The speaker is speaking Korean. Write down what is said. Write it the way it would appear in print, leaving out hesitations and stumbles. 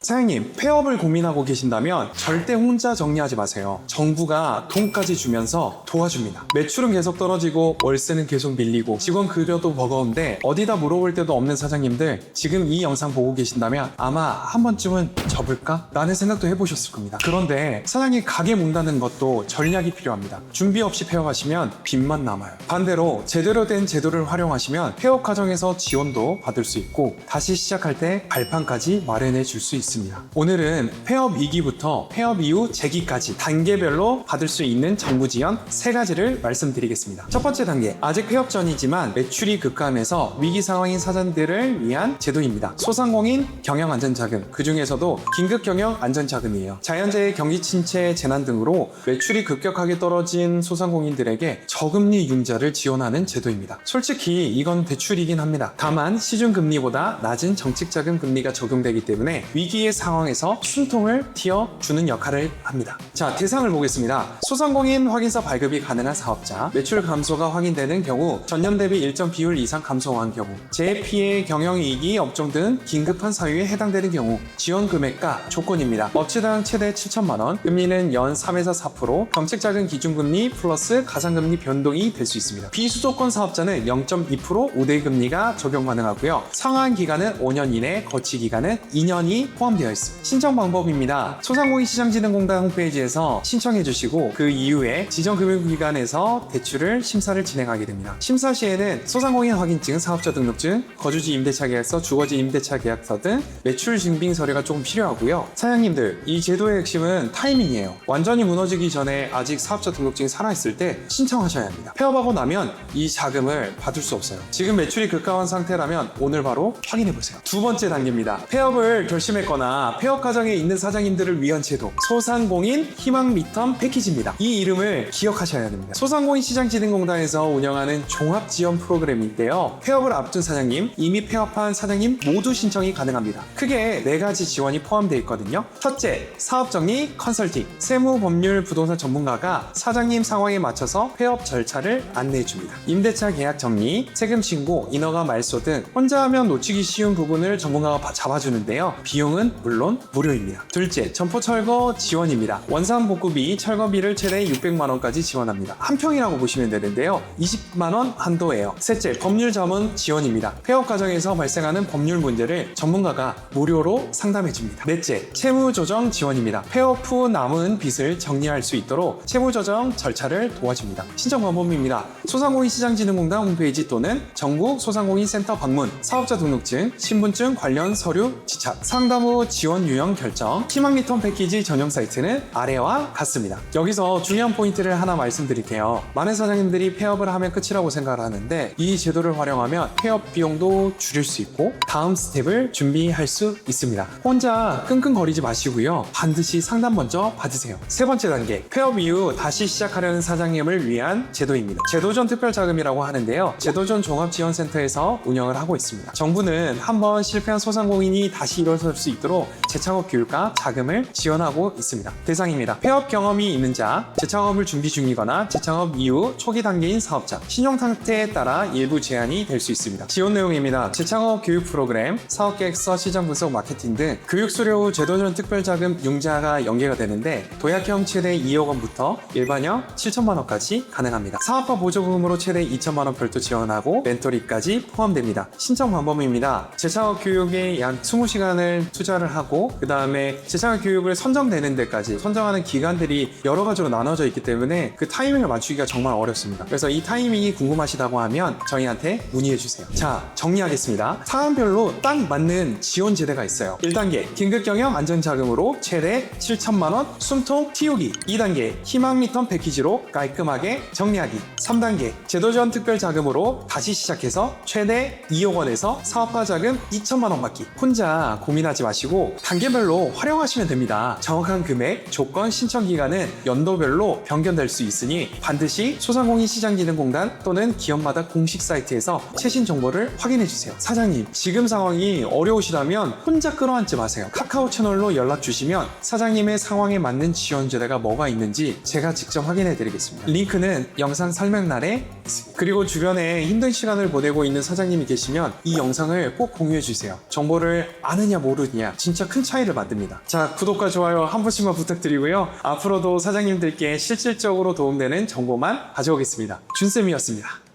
사장님, 폐업을 고민하고 계신다면 절대 혼자 정리하지 마세요. 정부가 돈까지 주면서 도와줍니다. 매출은 계속 떨어지고 월세는 계속 밀리고 직원 급여도 버거운데 어디다 물어볼 데도 없는 사장님들, 지금 이 영상 보고 계신다면 아마 한 번쯤은 접을까? 라는 생각도 해보셨을 겁니다. 그런데 사장님 가게 문닫는 것도 전략이 필요합니다. 준비 없이 폐업하시면 빚만 남아요. 반대로 제대로 된 제도를 활용하시면 폐업 과정에서 지원도 받을 수 있고 다시 시작할 때 발판까지 마련해 줄 수 있습니다. 오늘은 폐업 위기부터 폐업 이후 재기까지 단계별로 받을 수 있는 정부 지원 3가지를 말씀드리겠습니다. 첫 번째 단계, 아직 폐업 전이지만 매출이 급감해서 위기 상황인 사장들을 위한 제도입니다. 소상공인 경영안전자금, 그 중에서도 긴급경영안전자금이에요. 자연재해, 경기 침체, 재난 등으로 매출이 급격하게 떨어진 소상공인들에게 저금리 융자를 지원하는 제도입니다. 솔직히 이건 대출이긴 합니다. 다만 시중금리보다 낮은 정책자금 금리가 적용되기 때문에 위기의 상황에서 숨통을 틔워주는 역할을 합니다. 자, 대상을 보겠습니다. 소상공인 확인서 발급이 가능한 사업자, 매출 감소가 확인되는 경우, 전년 대비 일정 비율 이상 감소한 경우, 재해피해, 경영위기, 업종 등 긴급한 사유에 해당되는 경우, 지원 금액과 조건입니다. 업체당 최대 7천만 원, 금리는 연 3에서 4%, 정책자금 기준금리 플러스 가상금리 변동이 될 수 있습니다. 비수도권 사업자는 0.2% 우대금리가 적용 가능하고요. 상환 기간은 5년 이내, 거치 기간은 2년이 포함되어 있습니다. 신청 방법입니다. 소상공인시장진흥공단 홈페이지에서 신청해 주시고 그 이후에 지정금융기관에서 대출을 심사를 진행하게 됩니다. 심사 시에는 소상공인 확인증, 사업자 등록증, 거주지 임대차 계약서, 주거지 임대차 계약서 등 매출 증빙 서류가 조금 필요하고요. 사장님들, 이 제도의 핵심은 타이밍이에요. 완전히 무너지기 전에 아직 사업자 등록증이 살아있을 때 신청하셔야 합니다. 폐업하고 나면 이 자금을 받을 수 없어요. 지금 매출이 급감한 상태라면 오늘 바로 확인해 보세요. 두 번째 단계입니다. 폐업을 결심했거나 폐업 과정에 있는 사장님들을 위한 제도, 소상공인 희망 리턴 패키지입니다. 이 이름을 기억하셔야 됩니다. 소상공인시장진흥공단에서 운영하는 종합지원 프로그램인데요. 폐업을 앞둔 사장님, 이미 폐업한 사장님 모두 신청이 가능합니다. 크게 4가지 지원이 포함되어 있거든요. 첫째, 사업정리 컨설팅, 세무, 법률, 부동산 전문가가 사장님 상황에 맞춰서 폐업 절차를 안내해 줍니다. 임대차 계약 정리, 세금 신고, 인허가 말소 등 혼자 하면 놓치기 쉬운 부분을 전문가가 잡아주는데요. 비용은 물론 무료입니다. 둘째, 점포 철거 지원입니다. 원산 복구비, 철거비를 최대 600만 원까지 지원합니다. 한 평이라고 보시면 되는데요. 20만 원 한도예요. 셋째, 법률 자문 지원입니다. 폐업 과정에서 발생하는 법률 문제를 전문가가 무료로 상담해 줍니다. 넷째, 채무 조정 지원입니다. 폐업 후 남은 빚을 정리할 수 있도록 채무 조정 절차를 도와줍니다. 신청 방법입니다. 소상공인시장진흥공단 홈페이지 또는 전국 소상공인센터 방문, 사업자 등록증, 신분증 관련 서류 지착, 상담 후 지원 유형 결정, 희망 리턴 패키지 전용 사이트는 아래와 같습니다. 여기서 중요한 포인트를 하나 말씀드릴게요. 많은 사장님들이 폐업을 하면 끝이라고 생각을 하는데 이 제도를 활용하면 폐업 비용도 줄일 수 있고 다음 스텝을 준비할 수 있습니다. 혼자 끙끙거리지 마시고요. 반드시 상담 먼저 받으세요. 세 번째 단계, 폐업 이후 다시 시작하려는 사장님을 위한 제도입니다. 제도전 특별자금이라고 하는데요. 제도전 종합지원센터에서 운영을 하고 있습니다. 정부는 한번 실패한 소상공인이 다시 일어설 수 있도록 재창업 교육과 자금을 지원하고 있습니다. 대상입니다. 폐업 경험이 있는 자, 재창업을 준비 중이거나 재창업 이후 초기 단계인 사업자, 신용 상태에 따라 일부 제한이 될 수 있습니다. 지원 내용입니다. 재창업 교육 프로그램, 사업계획서, 시장 분석, 마케팅 등 교육 수료 후 제도전 특별자금 융자가 연계가 되는데 도약형 최대 2억 원부터 일반형 7천만 원까지 가능합니다. 사업화 보조금으로 최대 2천만 원 별도 지원하고 멘토링까지 포함됩니다. 신청 방법입니다. 재창업 교육에 약 20시간을 투자를 하고 그 다음에 재창업 교육을 선정되는 데까지 선정하는 기간들이 여러 가지로 나눠져 있기 때문에 그 타이밍을 맞추기가 정말 어렵습니다. 그래서 이 타이밍이 궁금하시다고 하면 저희한테 문의해 주세요. 자, 정리하겠습니다. 사안별로 딱 맞는 지원 제도가 있어요. 1단계 긴급경영 안전자금으로 최대 7천만 원 숨통 틔우기, 2단계 희망 리턴 패키지로 깔끔하게 정리하기, 3단계 제도전 특별자금으로 다시 시작해서 최대 2억 원에서 사업화 자금 2천만 원 받기. 혼자 고민하지 마시고 단계별로 활용하시면 됩니다. 정확한 금액, 조건, 신청 기간은 연도별로 변경될 수 있으니 반드시 소상공인시장진흥공단 또는 기업마다 공식 사이트에서 최신 정보를 확인해 주세요. 사장님, 지금 상황이 어려우시다면 혼자 끌어안지 마세요. 카카오 채널로 연락 주시면 사장님의 상황에 맞는 지원 제도가 뭐가 있는지 제가 직접 확인해 드리겠습니다. 링크는 영상 설명란에 있습니다. 그리고 주변에 힘든 시간을 보내고 있는 사장님이 계시면 이 영상을 꼭 공유해 주세요. 정보를 아느냐 모르느냐 진짜 큰 차이를 만듭니다. 자, 구독과 좋아요 한 번씩만 부탁드리고요. 앞으로도 사장님들께 실질적으로 도움되는 정보만 가져오겠습니다. 준쌤이었습니다.